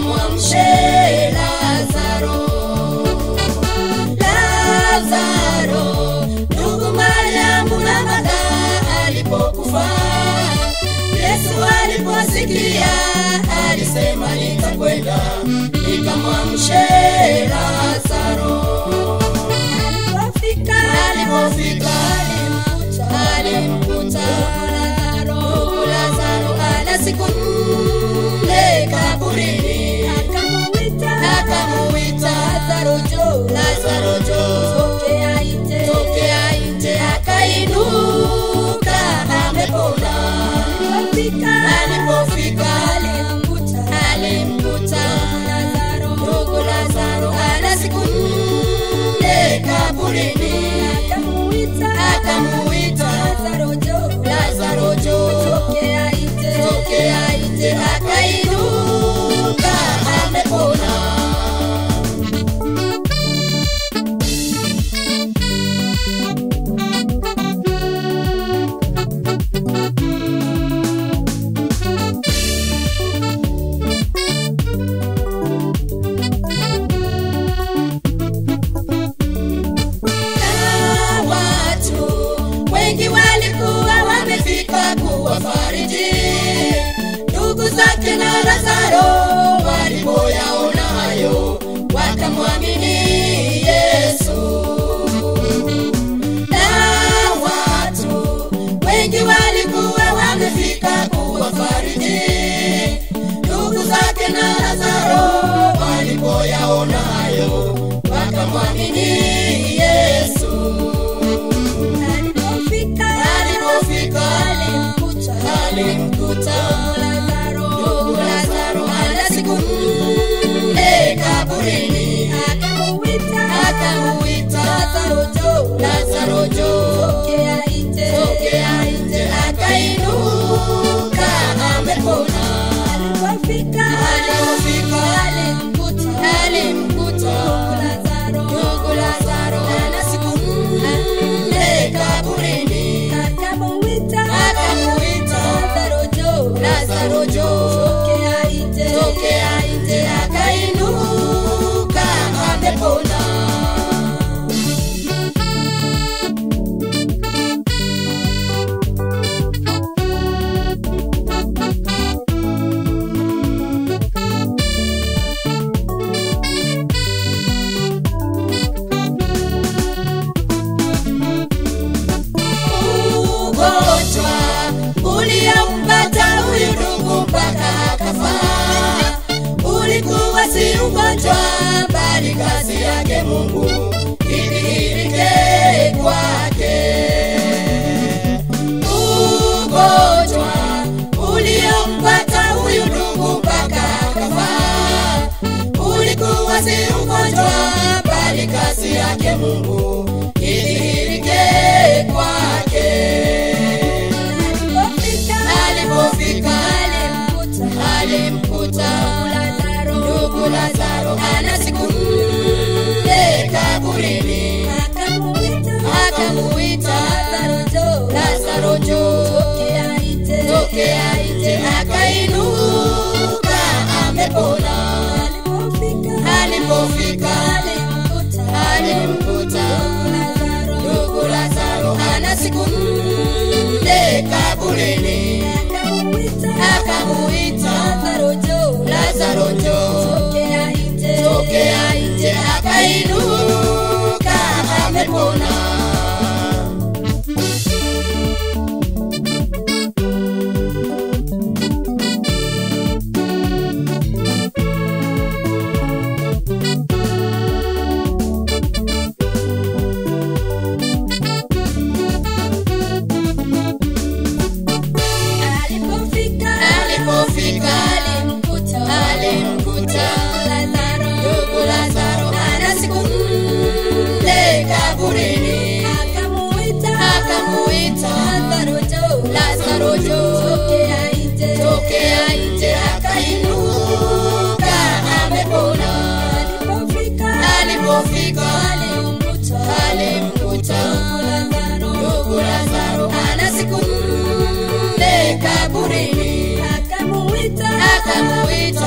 akamwamshe Lazaro. Lazaro, ndugu Mariamu na Martha alipokufa, Yesu aliposikia alisema nitakwenda nikamwamshe Lazaro. Alipofika alimkuta Lazaro ana siku nne kaburini. Akamuita Lazaro njoo, tokea nje. Akainuka amepona. Alipofika alimkuta ndugu Lazaro ana siku nne kaburini. Akamuita Lazaro njoo, tokea nje. Akainuka amepona. Ndugu zake na Lazaro walipoyaona hayo wakamwamini Yesu. Na watu wengi walikuwa wamefika kuwafariji. Ndugu zake na Lazaro walipoyaona hayo wakamwamini Yesu. Alimkuta ndugu Lazaro ana siku nne kaburini. Akamuita Lazaro njoo, tokea nje. Akainuka amepona. Alimkuta ndugu Lazaro ana siku nne kaburini. Lazaro njoo, tokea nje. Akainuka amepona. Ugonjwa uliompata huyu ndugu mpaka akafa ulikuwa si ugonjwa bali kazi yake Mungu idhihirike kwake. Ugonjwa uliompata huyu ndugu mpaka akafa ulikuwa si ugonjwa bali kazi yake Mungu idhihirike kwake. Alimkuta ndugu Lazaro ana siku nne kaburini. Akamuita Lazaro njoo, tokea nje. Akainuka amepona. Alipofika alimkuta ndugu Lazaro ana siku nne kaburini. Akamuita Lazaro njoo, tokea nje. Akainuka amepona. Alimkuta ndugu Lazaro ana siku nne kaburini. Akamuita Lazaro njoo, tokea nje. Akainuka amepona. Alipofika alimkuta ndugu Lazaro ana siku nne kaburini. Akamuita